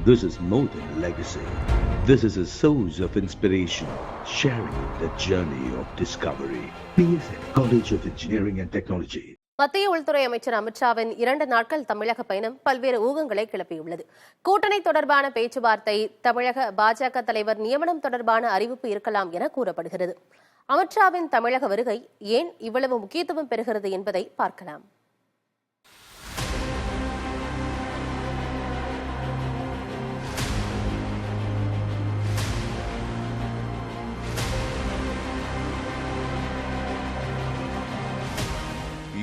This is more than legacy. This is a source of inspiration, sharing the journey of discovery. PSN College of Engineering and Technology. மத்திய உள்துறை அமைச்சர் அமித்ஷாவின் 2 நாட்கள் தமிழக பயணம் பல்வேறு ஊகங்களை கிளப்பியுள்ளது. கூட்டணி தொடர்பான பேச்சுவார்த்தை, தமிழக பாஜக தலைவர் நியமனம் தொடர்பான அறிவிப்பு இருக்கலாம் என கூறப்படுகிறது. அமித்ஷாவின் தமிழக வருகை ஏன் இவ்வளவு முக்கியத்துவம் பெறுகிறது என்பதை பார்க்கலாம்.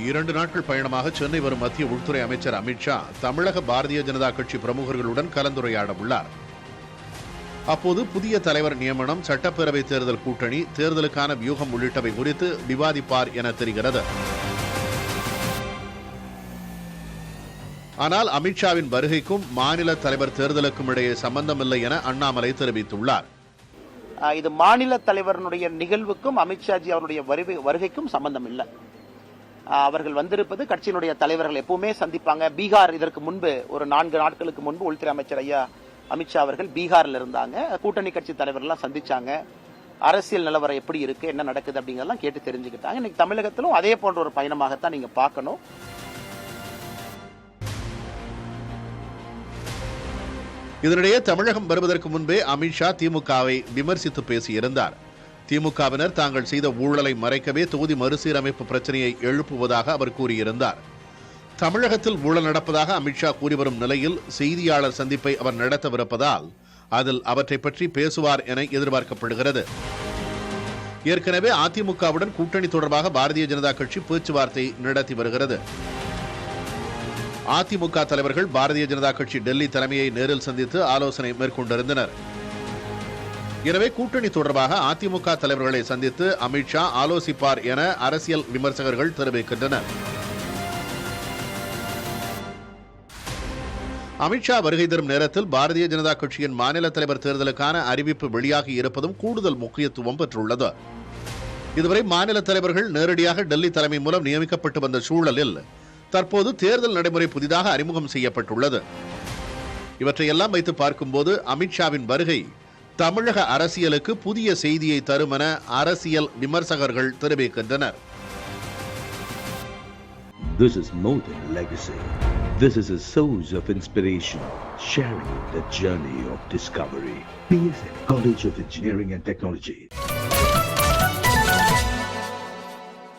இரண்டு நாட்கள் பயணமாக சென்னை வரும் மத்திய உள்துறை அமைச்சர் அமித்ஷா தமிழக பாரதிய ஜனதா கட்சி பிரமுகர்களுடன் கலந்துரையாட உள்ளார். அப்போது புதிய தலைவர் நியமனம், சட்டப்பேரவை தேர்தல் கூட்டணி, தேர்தலுக்கான வியூகம் உள்ளிட்டவை குறித்து விவாதிப்பார் என தெரிகிறது. ஆனால் அமித்ஷாவின் வருகைக்கும் மாநில தலைவர் தேர்தலுக்கும் இடையே சம்பந்தமில்லை என அண்ணாமலை தெரிவித்துள்ளார். இது மாநில தலைவருடைய நிகழ்வுக்கும் அமித்ஷாஜி அவருடைய வருகைக்கும் சம்பந்தம் இல்லை. அவர்கள் வந்திருப்பது கட்சியினுடைய தலைவர்கள் எப்பவுமே சந்திப்பாங்க. பீகார் இதற்கு முன்பு ஒரு 4 நாட்களுக்கு முன்பு உள்துறை அமைச்சர் ஐயா அமித்ஷா அவர்கள் பீகார்ல இருந்தாங்க. கூட்டணி கட்சி தலைவர்கள்லாம் சந்திச்சாங்க. அரசியல் நிலவரம் எப்படி இருக்கு, என்ன நடக்குது அப்படிங்கறதெல்லாம் கேட்டு தெரிஞ்சுக்கிட்டாங்க. இன்னைக்கு தமிழகத்திலும் அதே போன்ற ஒரு பயணமாகத்தான் நீங்க பார்க்கணும். இதனிடையே தமிழகம் வருவதற்கு முன்பே அமித்ஷா திமுகவை விமர்சித்து பேசியிருந்தார். திமுகவினர் தாங்கள் செய்த ஊழலை மறைக்கவே தொகுதி மறுசீரமைப்பு பிரச்சனையை எழுப்புவதாக அவர் கூறியிருந்தார். தமிழகத்தில் ஊழல் நடப்பதாக அமித்ஷா கூறி வரும் நிலையில் செய்தியாளர் சந்திப்பை அவர் நடத்தவிருப்பதால் அதில் அவற்றை பற்றி பேசுவார் என எதிர்பார்க்கப்படுகிறது. ஏற்கனவே அதிமுகவுடன் கூட்டணி தொடர்பாக பாரதிய ஜனதா கட்சி பேச்சுவார்த்தை நடத்தி வருகிறது. அதிமுக தலைவர்கள் பாரதிய ஜனதா கட்சி டெல்லி தலைமையை நேரில் சந்தித்து ஆலோசனை மேற்கொண்டிருந்தனர். எனவே கூட்டணி தொடர்பாக அதிமுக தலைவர்களை சந்தித்து அமித்ஷா ஆலோசிப்பார் என அரசியல் விமர்சகர்கள் தெரிவிக்கின்றனர். அமித்ஷா வருகை தரும் நேரத்தில் பாரதிய ஜனதா கட்சியின் மாநில தலைவர் தேர்தலுக்கான அறிவிப்பு வெளியாகி இருப்பதும் கூடுதல் முக்கியத்துவம் பெற்றுள்ளது. இதுவரை மாநில தலைவர்கள் நேரடியாக டெல்லி தலைமை மூலம் நியமிக்கப்பட்டு வந்த சூழலில் தற்போது தேர்தல் நடைமுறை புதிதாக அறிமுகம் செய்யப்பட்டுள்ளது. இவற்றையெல்லாம் வைத்து பார்க்கும்போது அமித்ஷாவின் வருகை தமிழக அரசியலுக்கு புதிய செய்தியை தரும் என அரசியல் விமர்சகர்கள் தெரிவிக்கின்றனர். This is more than legacy. This is a source of inspiration, sharing the journey of discovery. PSN College of Engineering and Technology.